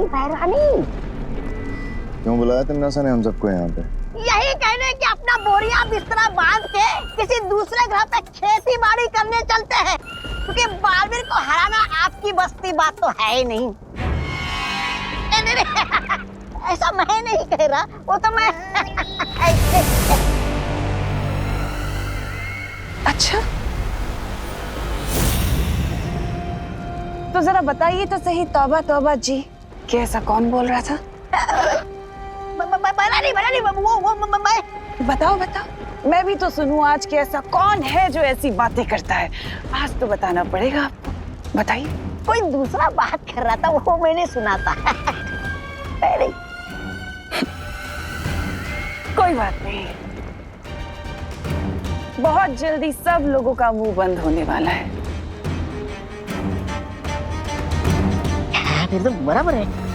काली भैरानी। क्यों बुलाया तिमनासा ने हम सबको यहाँ पे? यही कहने कि अपना बोरिया बिस्तरा बांध के किसी दूसरे ग्रह पे खेती बाड़ी करने चलते हैं, क्योंकि बालवीर को हराना आपकी बस्ती बात तो है ही नहीं। नहीं, ऐसा मैं नहीं कह रहा, वो तो मैं अच्छा, तो जरा बताइए तो सही तौबा तौबा जी कि ऐसा कौन बोल रहा था? मैं बताओ बताओ, मैं भी तो सुनूं आज कि ऐसा कौन है जो ऐसी बातें करता है। आज तो बताना पड़ेगा आपको, बताइए। कोई दूसरा बात कर रहा था, वो मैंने सुना था। कोई बात नहीं, बहुत जल्दी सब लोगों का मुंह बंद होने वाला है। फिर तो बराबर है।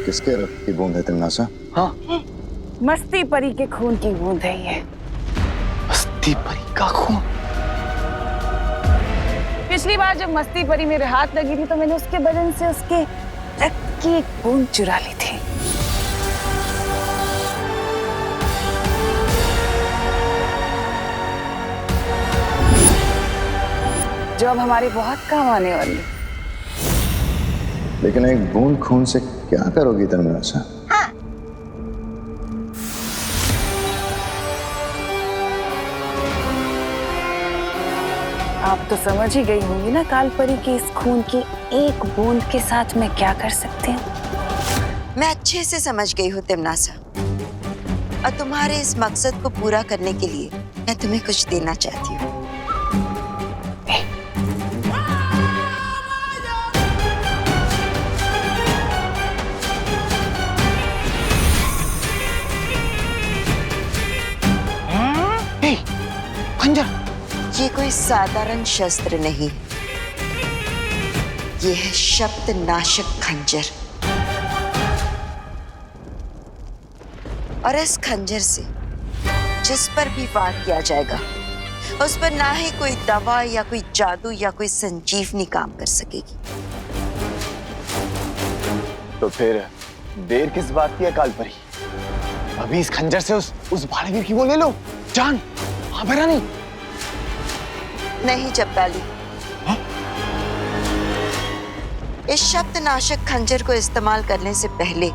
किसके रक्त की बूंद है तिमनासा? हाँ, मस्ती परी के खून की बूंद है ये। मस्ती परी का खून? पिछली बार जब मस्ती परी मेरे हाथ लगी थी तो मैंने उसके बदन से उसके रक्त की एक बूंद चुरा ली थी। जो अब हमारे बहुत काम आने वाली है। लेकिन एक बूंद खून से क्या करोगी तिमनासा? हाँ। आप तो समझ ही गई होंगी ना कालपरी की इस खून की एक बूंद के साथ मैं क्या कर सकती हूँ। मैं अच्छे से समझ गई हूँ तिमनासा, और तुम्हारे इस मकसद को पूरा करने के लिए मैं तुम्हें कुछ देना चाहती हूँ। खंजर? ये कोई साधारण शस्त्र नहीं, ये है शब्द नाशक खंजर। और इस खंजर से जिस पर भी वार किया जाएगा उस पर ना ही कोई दवा या कोई जादू या कोई संजीवनी काम कर सकेगी। तो फिर देर किस बात की है कालपरी? अभी इस खंजर से उस भाड़वीर की वो ले लो जान। हाँ भैरानी? नहीं जब्बाली, इस शब्द नाशक खंजर को इस्तेमाल करने से पहले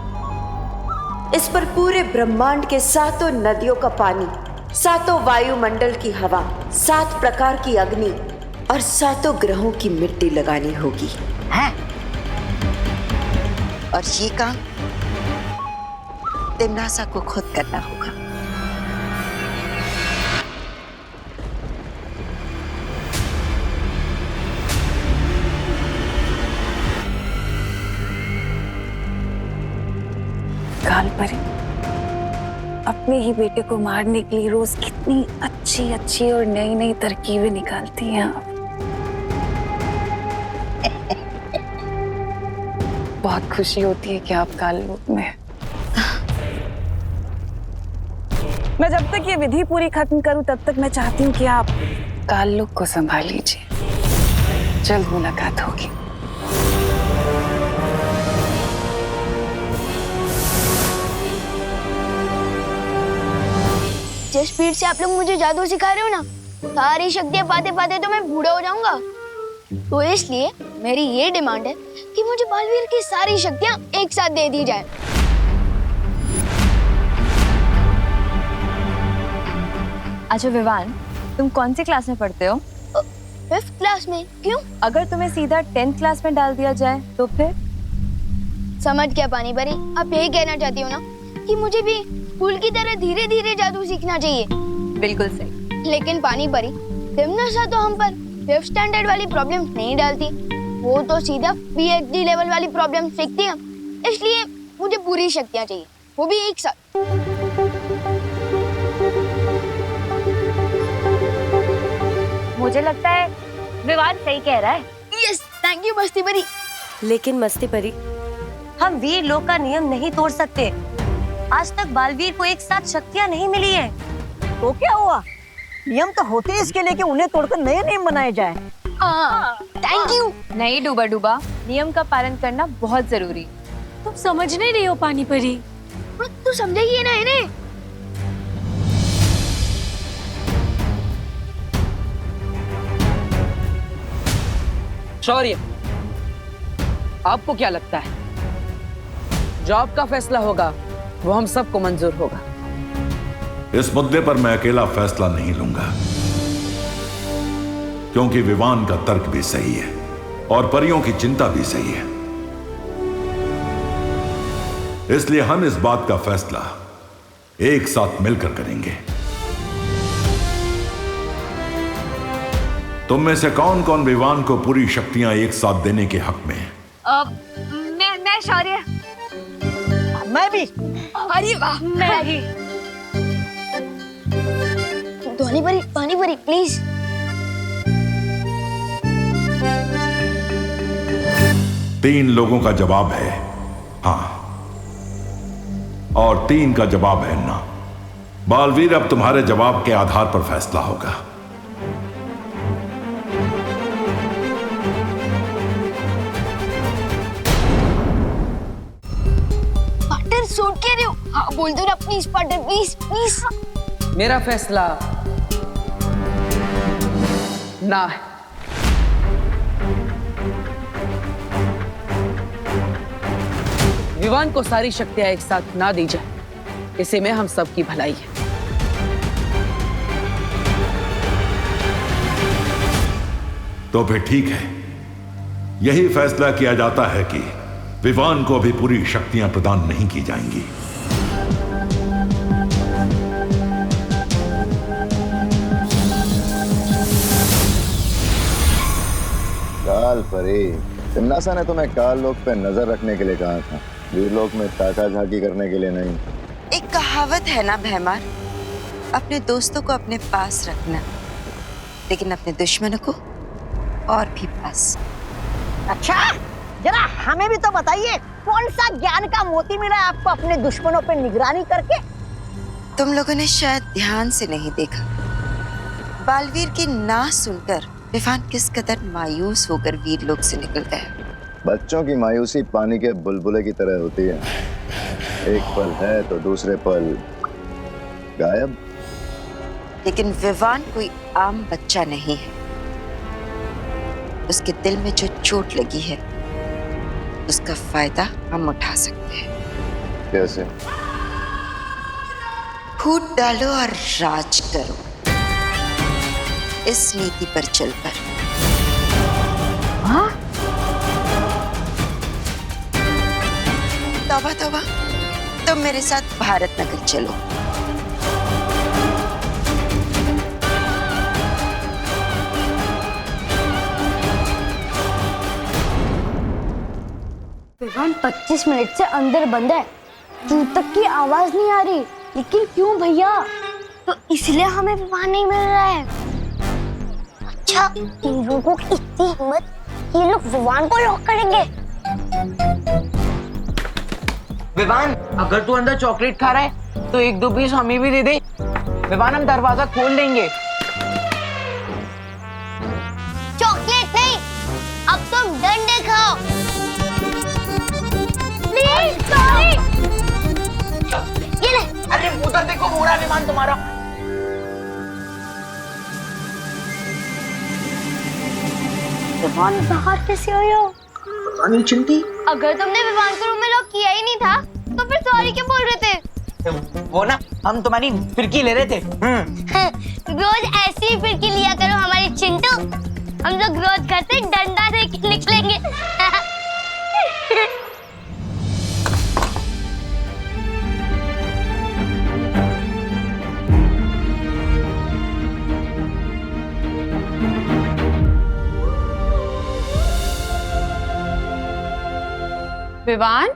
इस पर पूरे ब्रह्मांड के 7 नदियों का पानी, 7 वायुमंडल की हवा, 7 प्रकार की अग्नि और 7 ग्रहों की मिट्टी लगानी होगी। है? और ये काम तिमनासा को खुद करना होगा। कालपरी अपने ही बेटे को मारने के लिए रोज कितनी अच्छी अच्छी और नई नई तरकीबें निकालती हैं आप। बहुत खुशी होती है कि आप काल रूप में। मैं जब तक ये विधि पूरी खत्म करूं तब तक मैं चाहती हूँ कि आप काल लुक को संभाल लीजिए। जल्द मुलाकात होगी। जिस स्पीड से आप लोग मुझे जादू सिखा रहे हो ना, सारी शक्तियां पाते पाते तो मैं बूढ़ा हो जाऊंगा। तो इसलिए मेरी ये डिमांड है कि मुझे बालवीर की सारी शक्तियां एक साथ दे दी जाए। अच्छा विवान, तुम कौन सी क्लास में पढ़ते हो? 5th क्लास में। क्यों? अगर तुम्हें सीधा 10th क्लास में डाल दिया जाए तो फिर? समझ क्या पानी परी, आप यही कहना चाहती हो ना कि मुझे भी स्कूल की तरह धीरे धीरे जादू सीखना चाहिए? बिल्कुल सही। लेकिन पानी परी, तिमनासा तो हम पर 5th स्टैंडर्ड वाली प्रॉब्लम नहीं डालती, वो तो सीधा PhD लेवल वाली प्रॉब्लम सीखती है। इसलिए मुझे पूरी शक्तियाँ चाहिए, वो भी एक साथ। मुझे लगता है विवान सही कह रहा है। यस, थैंक यू मस्ती परी। लेकिन मस्ती परी, हम वीर लोक का नियम नहीं तोड़ सकते। आज तक बालवीर को एक साथ शक्तियाँ नहीं मिली है। तो क्या हुआ? नियम तो होते हैं इसके लिए कि उन्हें तोड़कर नए नियम बनाए जाए। Thank you. नहीं डूबा डूबा, नियम का पालन करना बहुत जरूरी। तुम समझ नहीं रही हो पानी परी। तू समझेगी ना इन्हें? शौर्य, आपको क्या लगता है जो आपका फैसला होगा वो हम सबको मंजूर होगा? इस मुद्दे पर मैं अकेला फैसला नहीं लूंगा, क्योंकि विवान का तर्क भी सही है और परियों की चिंता भी सही है। इसलिए हम इस बात का फैसला एक साथ मिलकर करेंगे। तुम में से कौन कौन विवान को पूरी शक्तियां एक साथ देने के हक में है? मैं शौर्य। मैं भी। अरे वाह, मैं भी। पानी परी प्लीज। तीन लोगों का जवाब है हाँ, और 3 का जवाब है ना। बालवीर, अब तुम्हारे जवाब के आधार पर फैसला होगा। पार्टनर सूट कह रहे हो? हाँ बोल दो ना प्लीज पार्टनर, प्लीज प्लीज। मेरा फैसला ना है। विवान को सारी शक्तियां एक साथ ना दी जाए, इसी में हम सबकी भलाई है। तो फिर ठीक है, यही फैसला किया जाता है कि विवान को अभी पूरी शक्तियां प्रदान नहीं की जाएंगी। काल परी, तिन्नासा ने तुम्हें काल लोक पे नजर रखने के लिए कहा था, वीर लोक में ताका झाकी करने के लिए नहीं। एक कहावत है ना भैमार, अपने दोस्तों को अपने पास रखना, लेकिन अपने दुश्मनों को और भी पास। अच्छा, जरा हमें भी तो बताइए, कौन सा ज्ञान का मोती मिला आपको अपने दुश्मनों पे निगरानी करके? तुम लोगों ने शायद ध्यान से नहीं देखा, बालवीर की ना सुनकर विवान किस कदर मायूस होकर वीर लोक से निकल गया। बच्चों की मायूसी पानी के बुलबुले की तरह होती है, एक पल है तो दूसरे पल गायब। लेकिन विवान कोई आम बच्चा नहीं है, उसके दिल में जो चोट लगी है उसका फायदा हम उठा सकते हैं। कैसे? फूट डालो और राज करो, इस नीति पर चलकर। हाँ? तौबा तौबा, तुम मेरे साथ भारत नगर चलो। विवान 25 मिनट से अंदर बंद है, दूर तक की आवाज नहीं आ रही। लेकिन क्यों भैया? तो इसलिए हमें विवान नहीं मिल रहा है। अच्छा, इन लोगों की इतनी हिम्मत, ये लोग विवान को लॉक करेंगे। विवान, अगर तू अंदर चॉकलेट खा रहा है तो 1-2 पीस हमें भी दे दे। विवान, हम दरवाजा खोल देंगे। चॉकलेट नहीं, अब तुम डंडे खाओ। Please sorry. ये ले। अरे उधर देखो, बुरा विमान तुम्हारा। विवान बाहर कैसे आया? अनिल चिंटी, अगर तुमने विवान को रूम में लॉक किया ही नहीं था तो फिर सॉरी क्यों बोल रहे थे? वो ना, हम तुम्हारी फिरकी ले रहे थे। रोज ऐसी ही फिरकी लिया करो हमारी चिंटू। हम लोग रोज घर से डंडा से निकलेंगे। विवान,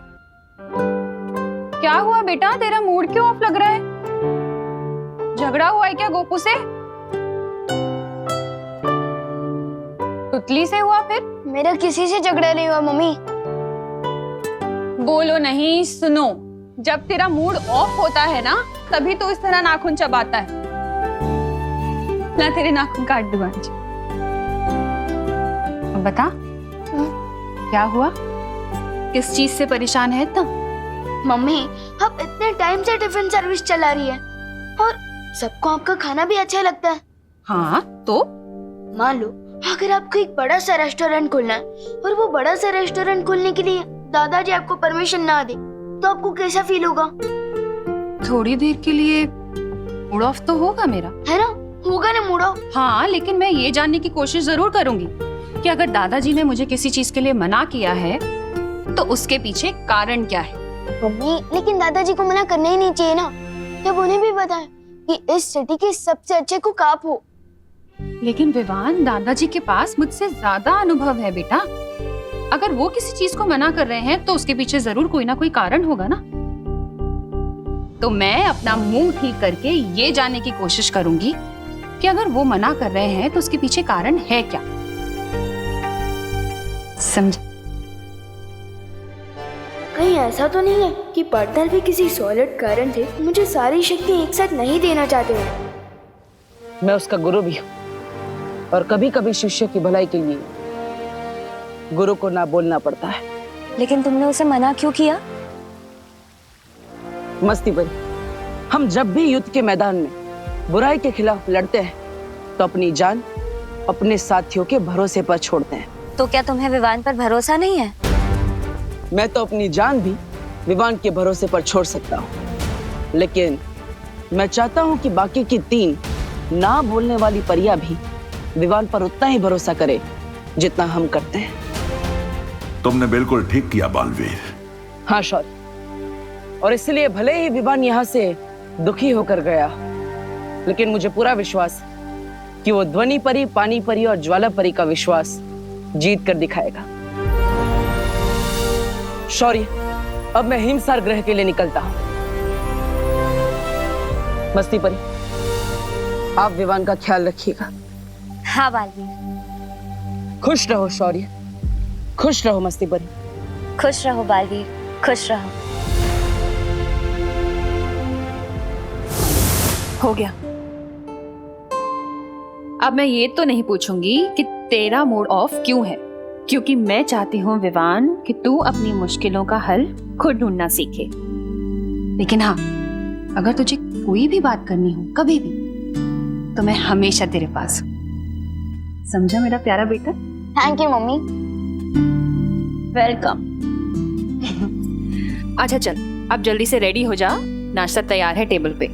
क्या हुआ बेटा? तेरा मूड क्यों ऑफ लग रहा है? झगड़ा हुआ है क्या गोपू से? पुतली से हुआ फिर? मेरा किसी से झगड़ा नहीं हुआ मम्मी। बोलो नहीं, सुनो। जब तेरा मूड ऑफ होता है ना, तभी तो इस तरह नाखून चबाता है। ला तेरे नाखून काट दूं आज। अब बता, क्या हुआ? किस चीज से परेशान है इतना? मम्मी, आप इतने टाइम से टिफिन सर्विस चला रही है और सबको आपका खाना भी अच्छा लगता है। हाँ तो मान लो अगर आपको एक बड़ा सा रेस्टोरेंट खोलना है और वो बड़ा सा रेस्टोरेंट खोलने के लिए दादाजी आपको परमिशन ना दे, तो आपको कैसा फील होगा? थोड़ी देर के लिए मूड ऑफ तो होगा मेरा, है ना? होगा ना मूड ऑफ। हाँ, लेकिन मैं ये जानने की कोशिश जरूर करूंगी कि अगर दादाजी ने मुझे किसी चीज के लिए मना किया है तो उसके पीछे कारण क्या है। मम्मी, लेकिन दादाजी को मना करना ही नहीं चाहिए ना, जब उन्हें भी पता है कि इस सिटी के सबसे अच्छे कुक आप हो। लेकिन विवान, दादाजी के पास मुझसे ज्यादा अनुभव है बेटा। अगर वो किसी चीज को मना कर रहे हैं तो उसके पीछे जरूर कोई ना कोई कारण होगा ना। तो मैं अपना मुंह ठीक करके ये जानने की कोशिश करूंगी कि अगर वो मना कर रहे हैं तो उसके पीछे कारण है क्या। समझ? कहीं ऐसा तो नहीं है कि पार्टनर भी किसी सॉलिड कारण से मुझे सारी शक्ति एक साथ नहीं देना चाहते हो। मैं उसका गुरु भी हूँ और कभी कभी शिष्य की भलाई के लिए गुरु को ना बोलना पड़ता है। लेकिन तुमने उसे मना क्यों किया? मस्ती भरी, हम जब भी युद्ध के मैदान में बुराई के खिलाफ लड़ते हैं तो अपनी जान अपने साथियों के भरोसे पर छोड़ते हैं। तो क्या तुम्हें विवान पर भरोसा नहीं है? मैं तो अपनी जान भी विवान के भरोसे पर छोड़ सकता हूँ, लेकिन मैं चाहता हूँ कि बाकी की 3 ना बोलने वाली परियां भी विवान पर उतना ही भरोसा करे जितना हम करते हैं। तुमने बिल्कुल ठीक किया बालवीर। हाँ शौर्य, और इसलिए भले ही विवान यहाँ से दुखी होकर गया, लेकिन मुझे पूरा विश्वास है कि वो ध्वनि परी, पानी परी और ज्वाला परी का विश्वास जीत कर दिखाएगा। शौर्य, अब मैं हिमसार ग्रह के लिए निकलता हूं। मस्ती परी, आप विवान का ख्याल रखिएगा। हाँ बालवीर। खुश रहो शौर्य, खुश रहो मस्ती परी। खुश रहो बालवीर, खुश रहो। हो गया। अब मैं ये तो नहीं पूछूंगी कि तेरा मूड ऑफ क्यों है, क्योंकि मैं चाहती हूँ विवान कि तू अपनी मुश्किलों का हल खुद ढूंढना सीखे। लेकिन हाँ, अगर तुझे कोई भी बात करनी हो कभी भी, तो मैं हमेशा तेरे पास हूँ। समझा मेरा प्यारा बेटा? Thank you mummy. वेलकम। अच्छा चल, अब जल्दी से रेडी हो जा, नाश्ता तैयार है टेबल पे।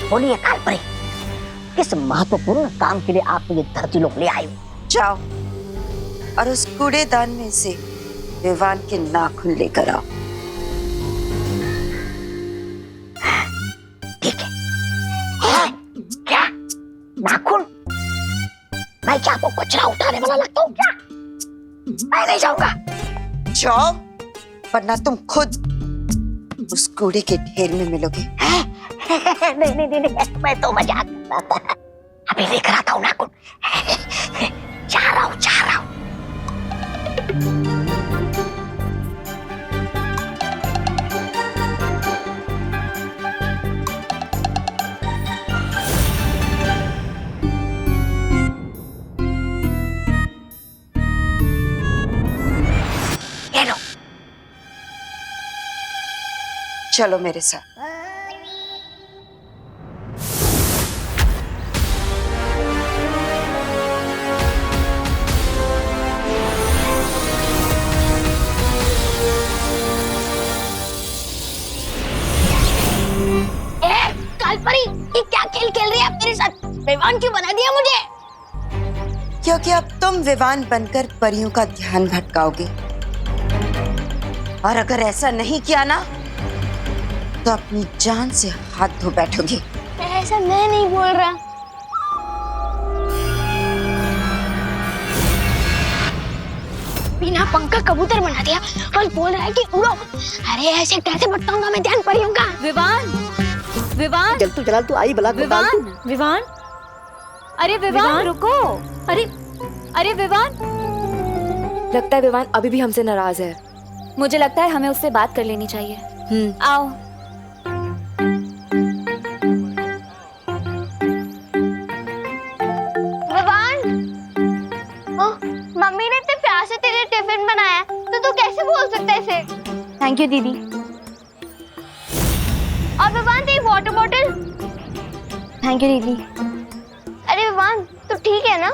बोलिए कालपरी, किस महत्वपूर्ण काम के लिए आप ये धरती लोग ले आए हो? जाओ और उस कूड़ेदान में से विवान के नाखून लेकर आओ। ठीक है। क्या नाखून? मैं क्या आपको कचरा उठाने वाला लगता हूँ क्या? मैं नहीं जाऊंगा। जाओ, वरना तुम खुद उस कूड़े के ढेर में मिलोगे। नहीं, मैं तो मजाक कर रहा था। अभी लेकर आता हूँ नाखून। जा रहा हूँ। ये लो। चलो मेरे साथ। कालपरी, ये क्या खेल खेल रही है आप मेरे साथ? विवान क्यों बना दिया मुझे? क्योंकि अब तुम विवान बनकर परियों का ध्यान भटकाओगे, और अगर ऐसा नहीं किया ना तो अपनी जान से हाथ धो बैठोगे। ऐसा मैं नहीं बोल रहा। बिना पंख का कबूतर बना दिया और बोल रहा है कि उड़ो। अरे ऐसे कैसे भटकाऊंगा मैं ध्यान परियों का। विवान, विवान, जल तू आई बला विवान, विवान, अरे विवान रुको। अरे अरे विवान, लगता है विवान अभी भी हमसे नाराज है। मुझे लगता है हमें उससे बात कर लेनी चाहिए। आओ। विवान, मम्मी ने इतने प्यार से तेरे टिफिन बनाया तो तू कैसे बोल सकता है इसे? थैंक यू दीदी। और विवान तेरी वाटर बॉटल। थैंक यू दीदी। अरे विवान तू ठीक है ना?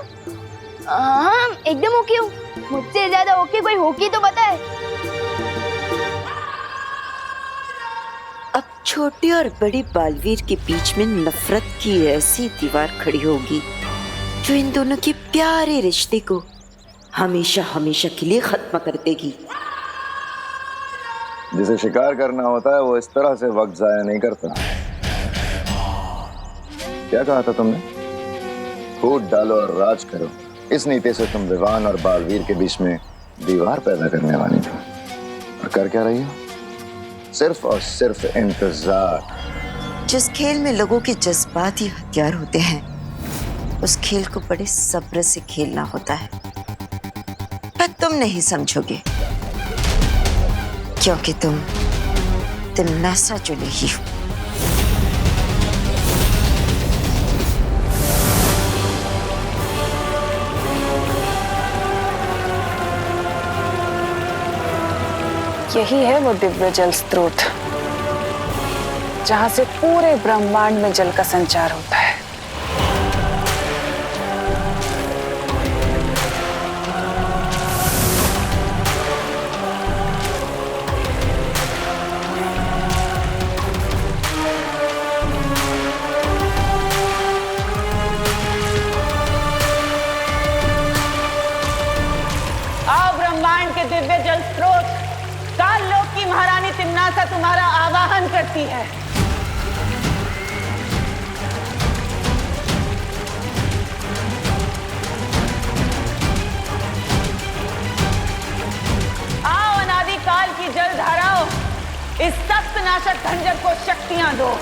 हाँ एकदम ओके हूँ। मुझसे ज्यादा ओके कोई होगी तो बताए। अब छोटी और बड़ी बालवीर के बीच में नफरत की ऐसी दीवार खड़ी होगी जो इन दोनों के प्यारे रिश्ते को हमेशा हमेशा के लिए खत्म कर देगी। जिसे शिकार करना होता है वो इस तरह से वक्त जाया नहीं करता। क्या कहा था तुमने? फूट डालो और राज करो। इस नीति से तुम विवान और बालवीर के बीच में दीवार पैदा करने वाली थी और कर क्या रही हो? सिर्फ और सिर्फ इंतजार। जिस खेल में लोगों के जज्बात ही हथियार होते हैं उस खेल को बड़े सब्र से खेलना होता है, पर तुम नहीं समझोगे क्योंकि तुम तिमनासा जो नहीं हो। यही है वो दिव्य जल स्रोत जहां से पूरे ब्रह्मांड में जल का संचार होता है। आओ ब्रह्मांड के दिव्य जल स्रोत, काल लोक की महारानी तिम्नासा तुम्हारा आवाहन करती है। आओ अनादि काल की जल धाराओं, इस सख्त नाशक खंजर को शक्तियां दो।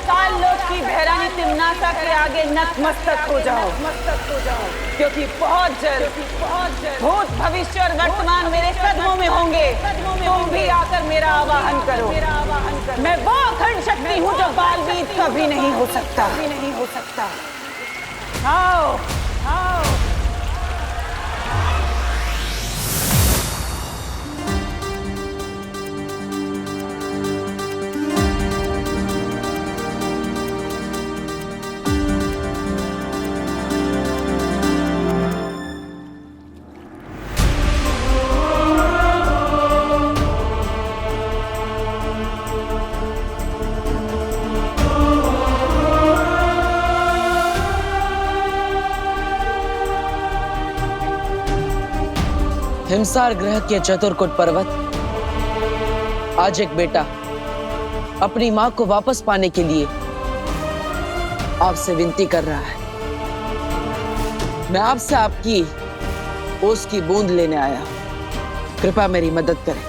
काल लोक की भैरानी तिम्नासा के आगे नतमस्तक हो जाओ, क्योंकि बहुत जल्द भूत भविष्य और वर्तमान मेरे कदमों में होंगे। तुम भी आकर मेरा आवाहन करो। मैं वो अखंड शक्ति हूँ जो बालवीर कभी नहीं हो सकता। आओ आओ। हिमसार ग्रह के चतुर्कुट पर्वत आज एक बेटा अपनी मां को वापस पाने के लिए आपसे विनती कर रहा है। मैं आपसे आपकी ओस की बूंद लेने आया हूं। कृपया मेरी मदद करें।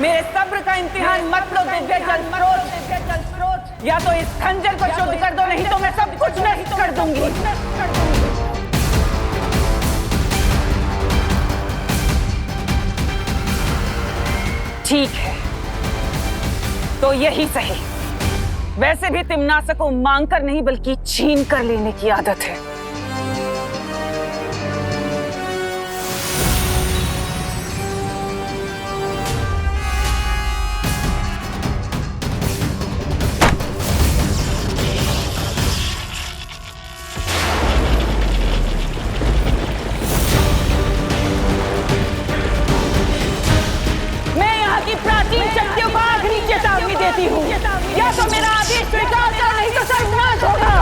मेरे सब्र का इम्तिहान मत लो दिव्य जल स्रोत। या तो इस खंजर को शुद्ध कर दो, नहीं तो मैं सब कुछ नष्ट कर दूंगी। ठीक है, तो यही सही। वैसे भी तिम्नासा को मांग कर नहीं बल्कि छीन कर लेने की आदत है। प्राचीन शक्तियों को आखिरी चेतावनी देती हूँ, या तो मेरा आदेश स्वीकार कर, नहीं तो सर्वनाश होगा।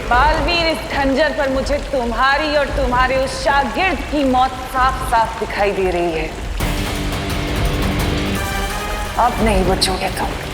बालवीर, इस खंजर पर मुझे तुम्हारी और तुम्हारे उस शागिर्द की मौत साफ साफ दिखाई दे रही है। अब नहीं बचोगे तुम।